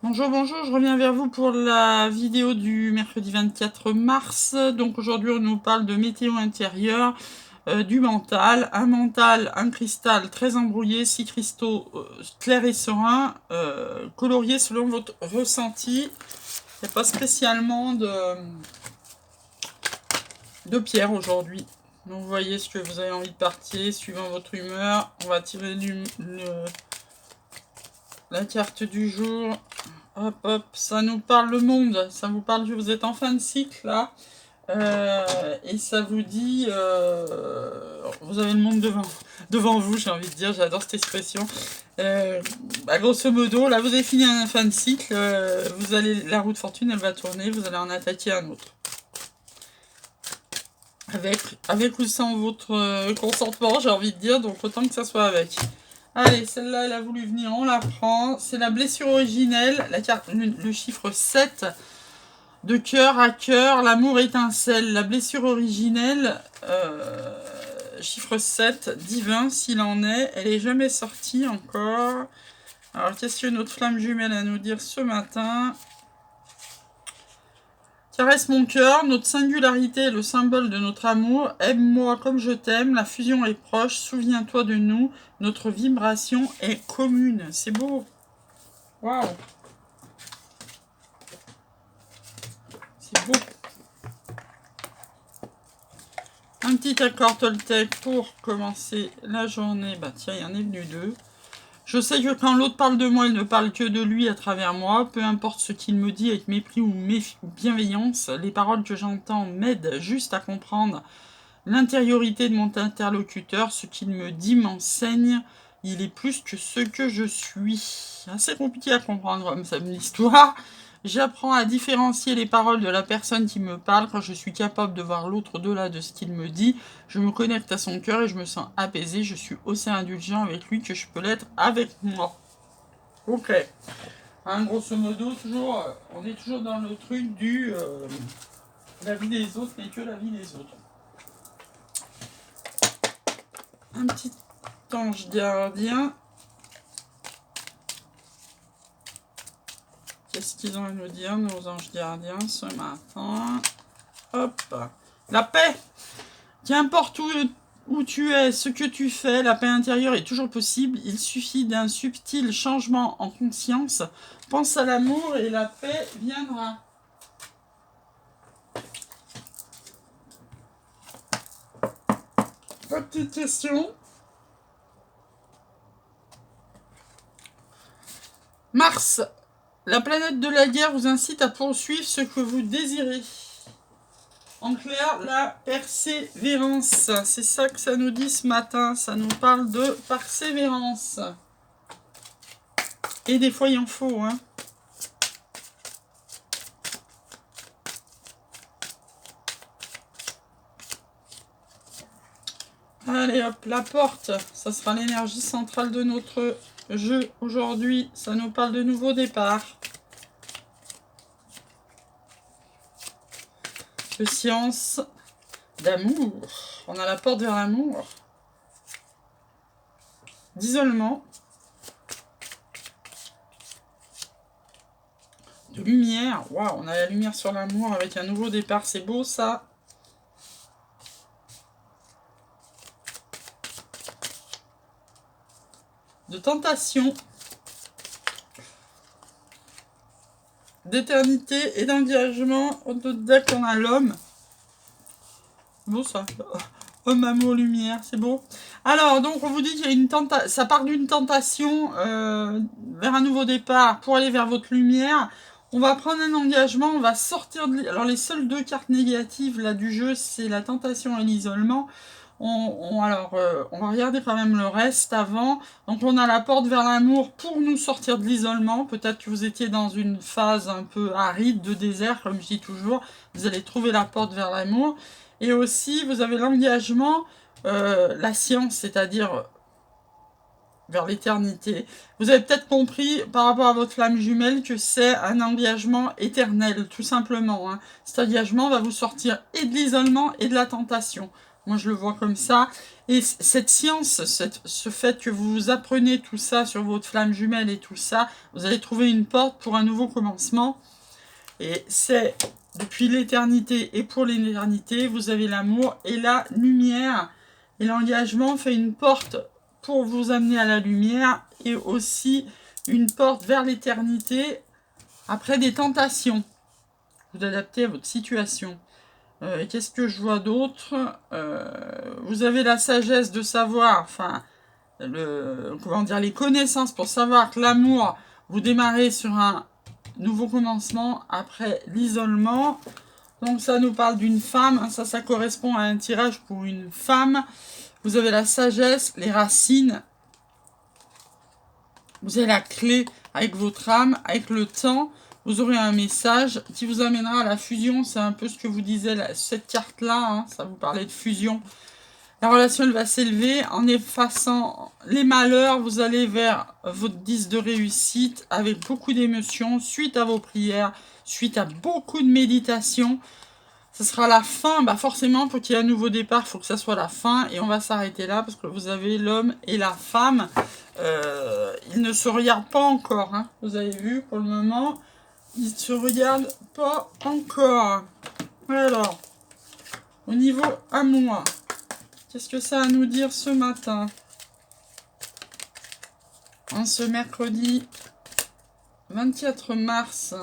Bonjour, bonjour, je reviens vers vous pour la vidéo du mercredi 24 mars. Donc aujourd'hui, on nous parle de météo intérieure, du mental. Un mental, un cristal très embrouillé, 6 cristaux clairs et sereins, coloriés selon votre ressenti. Il n'y a pas spécialement de pierre aujourd'hui. Donc vous voyez ce que vous avez envie de partir, suivant votre humeur. On va tirer la carte du jour. Hop, hop, ça nous parle le monde, ça vous parle que vous êtes en fin de cycle là, et ça vous dit, vous avez le monde devant vous, j'ai envie de dire, j'adore cette expression. Grosso modo, là vous avez fini un fin de cycle, vous allez, la roue de fortune elle va tourner, vous allez en attaquer un autre. Avec ou sans votre consentement, j'ai envie de dire, donc autant que ça soit avec. Allez, celle-là, elle a voulu venir, on la prend. C'est la blessure originelle, la carte, le chiffre 7, de cœur à cœur, l'amour étincelle. La blessure originelle, chiffre 7, divin s'il en est, elle est jamais sortie encore. Alors, qu'est-ce que notre flamme jumelle a à nous dire ce matin? Caresse mon cœur, notre singularité est le symbole de notre amour. Aime-moi comme je t'aime, la fusion est proche, souviens-toi de nous, notre vibration est commune. C'est beau. Waouh. C'est beau. Un petit accord Toltec pour commencer la journée. Bah tiens, il y en est venu deux. Je sais que quand l'autre parle de moi, il ne parle que de lui à travers moi. Peu importe ce qu'il me dit avec mépris ou bienveillance, les paroles que j'entends m'aident juste à comprendre l'intériorité de mon interlocuteur. Ce qu'il me dit m'enseigne. Il est plus que ce que je suis. Assez compliqué à comprendre comme ça, l'histoire. J'apprends à différencier les paroles de la personne qui me parle quand je suis capable de voir l'autre au-delà de ce qu'il me dit. Je me connecte à son cœur et je me sens apaisé. Je suis aussi indulgent avec lui que je peux l'être avec moi. Ok. Hein, grosso modo, toujours, on est toujours dans le truc du la vie des autres n'est que la vie des autres. Un petit ange gardien. Qu'est-ce qu'ils ont à nous dire, nos anges gardiens, ce matin? Hop. La paix. Qu'importe où tu es, ce que tu fais, la paix intérieure est toujours possible. Il suffit d'un subtil changement en conscience. Pense à l'amour et la paix viendra. Petite question. Mars, la planète de la guerre vous incite à poursuivre ce que vous désirez. En clair, la persévérance. C'est ça que ça nous dit ce matin. Ça nous parle de persévérance. Et des fois, il en faut, hein. Allez hop, la porte. Ça sera l'énergie centrale de notre jeu aujourd'hui. Ça nous parle de nouveau départ. De science, d'amour. On a la porte vers l'amour. D'isolement. De lumière. Waouh, on a la lumière sur l'amour avec un nouveau départ. C'est beau ça. De tentation. D'éternité et d'engagement. Au-delà qu'on a l'homme. Beau ça. Homme, amour, lumière, c'est beau. Alors, donc, on vous dit qu'il y a une tentation, ça part d'une tentation vers un nouveau départ pour aller vers votre lumière. On va prendre un engagement, on va sortir de... Alors, les seules deux cartes négatives là du jeu, c'est la tentation et l'isolement. On va regarder quand même le reste avant. Donc, on a la porte vers l'amour pour nous sortir de l'isolement. Peut-être que vous étiez dans une phase un peu aride de désert, comme je dis toujours. Vous allez trouver la porte vers l'amour. Et aussi, vous avez l'engagement, la science, c'est-à-dire vers l'éternité. Vous avez peut-être compris par rapport à votre flamme jumelle que c'est un engagement éternel, tout simplement. Hein. Cet engagement va vous sortir et de l'isolement et de la tentation. Moi, je le vois comme ça. Et cette science, ce fait que vous apprenez tout ça sur votre flamme jumelle et tout ça, vous allez trouver une porte pour un nouveau commencement. Et c'est depuis l'éternité et pour l'éternité, vous avez l'amour et la lumière. Et l'engagement fait une porte pour vous amener à la lumière et aussi une porte vers l'éternité après des tentations. Vous adaptez à votre situation. Qu'est-ce que je vois d'autre? Vous avez la sagesse de savoir, enfin, comment dire, les connaissances pour savoir que l'amour, vous démarrez sur un nouveau commencement après l'isolement. Donc ça nous parle d'une femme, ça correspond à un tirage pour une femme. Vous avez la sagesse, les racines. Vous avez la clé avec votre âme, avec le temps. Vous aurez un message qui vous amènera à la fusion. C'est un peu ce que vous disait cette carte-là. Hein, ça vous parlait de fusion. La relation elle va s'élever en effaçant les malheurs. Vous allez vers votre 10 de réussite avec beaucoup d'émotions suite à vos prières, suite à beaucoup de méditation. Ce sera la fin, bah forcément pour qu'il y ait un nouveau départ, il faut que ça soit la fin et on va s'arrêter là parce que vous avez l'homme et la femme. Ils ne se regardent pas encore, hein. Vous avez vu pour le moment, ils ne se regardent pas encore. Alors, au niveau amour, qu'est-ce que ça a à nous dire ce matin? En ce mercredi 24 mars.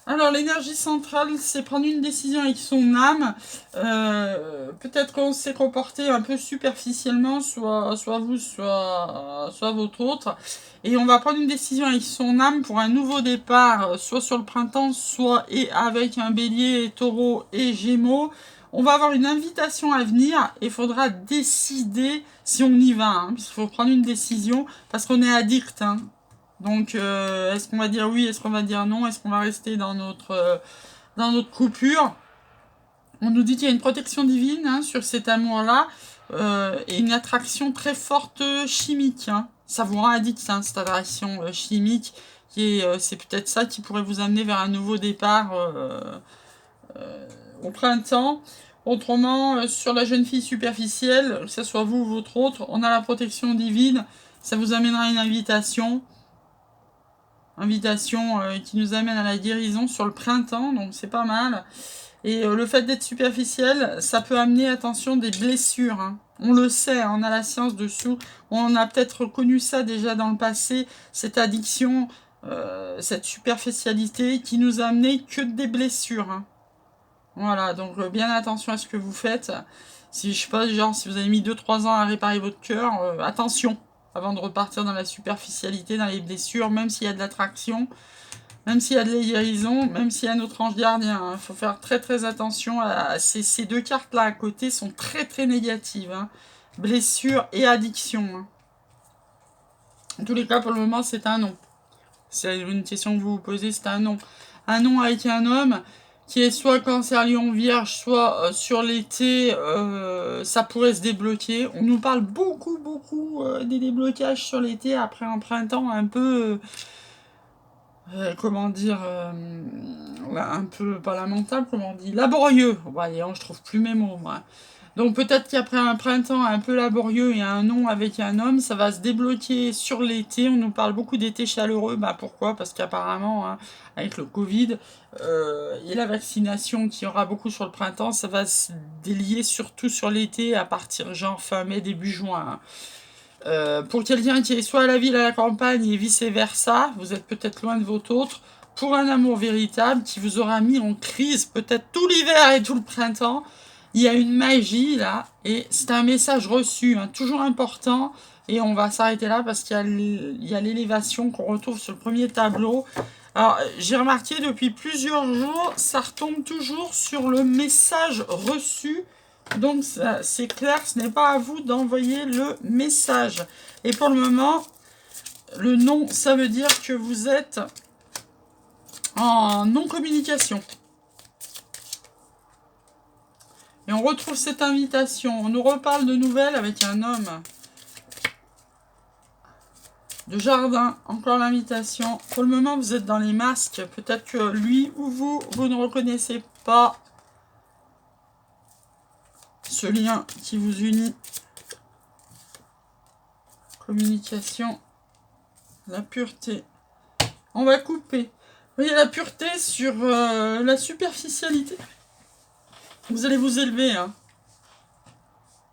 Alors, l'énergie centrale, c'est prendre une décision avec son âme. Peut-être qu'on s'est comporté un peu superficiellement, soit vous, soit votre autre. Et on va prendre une décision avec son âme pour un nouveau départ, soit sur le printemps, soit et avec un bélier, taureau et gémeaux. On va avoir une invitation à venir et il faudra décider si on y va. Hein, parce qu'il faut prendre une décision parce qu'on est addict. Hein. Donc, est-ce qu'on va dire oui, est-ce qu'on va dire non, est-ce qu'on va rester dans notre coupure? On nous dit qu'il y a une protection divine hein, sur cet amour-là et une attraction très forte chimique. Hein. Ça vous rend addict, hein, cette attraction chimique. C'est peut-être ça qui pourrait vous amener vers un nouveau départ au printemps. Autrement, sur la jeune fille superficielle, que ce soit vous ou votre autre, on a la protection divine. Ça vous amènera une invitation qui nous amène à la guérison sur le printemps, donc c'est pas mal. Et le fait d'être superficiel, ça peut amener, attention, des blessures. Hein. On le sait, on a la science dessous. On a peut-être connu ça déjà dans le passé, cette addiction, cette superficialité qui nous a amené que des blessures. Hein. Voilà, donc bien attention à ce que vous faites. Si je sais pas, genre si vous avez mis 2-3 ans à réparer votre cœur, attention avant de repartir dans la superficialité, dans les blessures, même s'il y a de l'attraction, même s'il y a de la guérison, même s'il y a notre ange gardien. Il faut faire très très attention à ces deux cartes-là à côté sont très très négatives. Hein. Blessure et addiction. Hein. En tous les cas, pour le moment, c'est un non. C'est une question que vous vous posez, c'est un non. Un non avec un homme qui est soit cancer lion vierge, soit sur l'été, ça pourrait se débloquer. On nous parle beaucoup des déblocages sur l'été, après un printemps un peu, comment dire, un peu, pas lamentable, comment on dit, laborieux. Voyons, je trouve plus mes mots, moi. Donc peut-être qu'après un printemps un peu laborieux et un non avec un homme, ça va se débloquer sur l'été. On nous parle beaucoup d'été chaleureux. Bah pourquoi? Parce qu'apparemment, hein, avec le Covid et la vaccination qui aura beaucoup sur le printemps, ça va se délier surtout sur l'été à partir genre fin mai, début juin. Pour quelqu'un qui est soit à la ville, à la campagne et vice-versa, vous êtes peut-être loin de votre autre, pour un amour véritable qui vous aura mis en crise peut-être tout l'hiver et tout le printemps, il y a une magie là, et c'est un message reçu, hein, toujours important, et on va s'arrêter là parce qu'il y a l'élévation qu'on retrouve sur le premier tableau. Alors, j'ai remarqué depuis plusieurs jours, ça retombe toujours sur le message reçu. Donc, c'est clair, ce n'est pas à vous d'envoyer le message. Et pour le moment, le non, ça veut dire que vous êtes en non-communication. Et on retrouve cette invitation. On nous reparle de nouvelles avec un homme de jardin. Encore l'invitation. Pour le moment, vous êtes dans les masques. Peut-être que lui ou vous ne reconnaissez pas ce lien qui vous unit. Communication. La pureté. On va couper. Vous voyez la pureté sur la superficialité. Vous allez vous élever. Hein.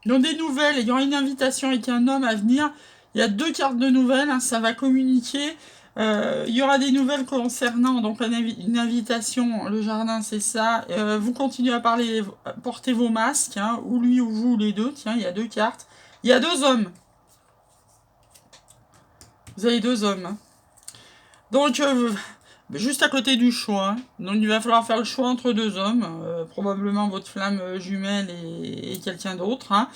Dans des nouvelles, il y aura une invitation avec un homme à venir. Il y a 2 cartes de nouvelles. Hein, ça va communiquer. Il y aura des nouvelles concernant donc une invitation. Le jardin, c'est ça. Vous continuez à parler, porter vos masques. Hein, ou lui ou vous, les deux. Tiens, il y a 2 cartes. Il y a 2 hommes. Vous avez 2 hommes. Hein. Donc, juste à côté du choix. Donc, il va falloir faire le choix entre 2 hommes. Probablement votre flamme jumelle et quelqu'un d'autre. Hein.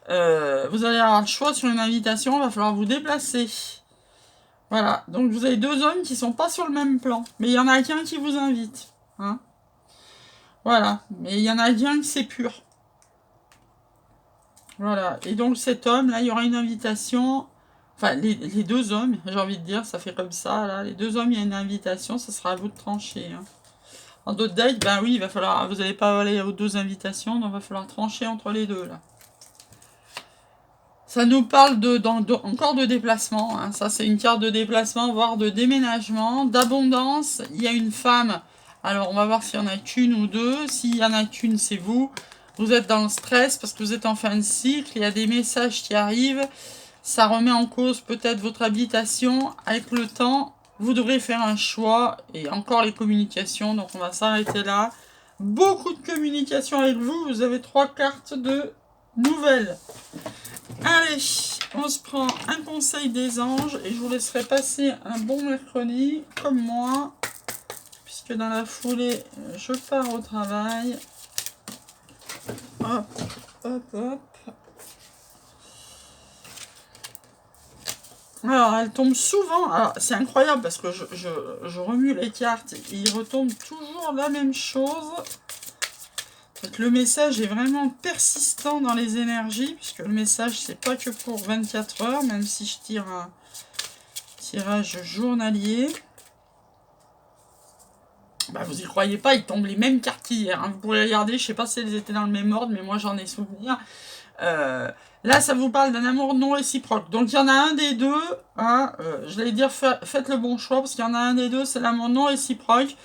Vous allez avoir le choix sur une invitation. Il va falloir vous déplacer. Voilà. Donc, vous avez 2 hommes qui sont pas sur le même plan. Mais il y en a qu'un qui vous invite. Hein. Voilà. Mais il y en a qu'un qui c'est pur. Voilà. Et donc, cet homme, là, il y aura une invitation. Enfin, les 2 hommes, j'ai envie de dire, ça fait comme ça, là. Les 2 hommes, il y a une invitation, ça sera à vous de trancher. Hein. En d'autres decks, ben oui, il va falloir, vous n'allez pas aller aux 2 invitations, donc il va falloir trancher entre les 2, là. Ça nous parle encore de déplacement. Hein. Ça, c'est une carte de déplacement, voire de déménagement, d'abondance. Il y a une femme. Alors, on va voir s'il y en a qu'une ou 2. S'il y en a qu'une, c'est vous. Vous êtes dans le stress parce que vous êtes en fin de cycle. Il y a des messages qui arrivent. Ça remet en cause peut-être votre habitation. Avec le temps, vous devrez faire un choix. Et encore les communications. Donc, on va s'arrêter là. Beaucoup de communication avec vous. Vous avez 3 cartes de nouvelles. Allez, on se prend un conseil des anges. Et je vous laisserai passer un bon mercredi comme moi. Puisque dans la foulée, je pars au travail. Hop, hop, hop. Alors, elle tombe souvent. Alors, c'est incroyable parce que je remue les cartes et il retombe toujours la même chose. Donc, le message est vraiment persistant dans les énergies, puisque le message, c'est pas que pour 24 heures, même si je tire un tirage journalier. Bah, vous y croyez pas, il tombe les mêmes cartes qu'hier. Hein. Vous pourrez regarder, je sais pas si elles étaient dans le même ordre, mais moi j'en ai souvenir. Là, ça vous parle d'un amour non réciproque. Donc, il y en a un des 2. Hein, je vais dire, faites le bon choix, parce qu'il y en a un des 2, c'est l'amour non réciproque.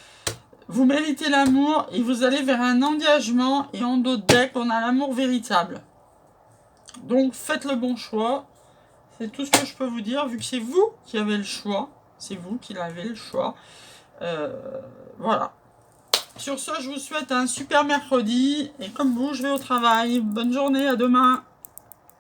Vous méritez l'amour et vous allez vers un engagement. Et en d'autres decks, on a l'amour véritable. Donc, faites le bon choix. C'est tout ce que je peux vous dire, vu que c'est vous qui avez le choix. C'est vous qui avez le choix. Voilà. Sur ce, je vous souhaite un super mercredi. Et comme vous, je vais au travail. Bonne journée, à demain.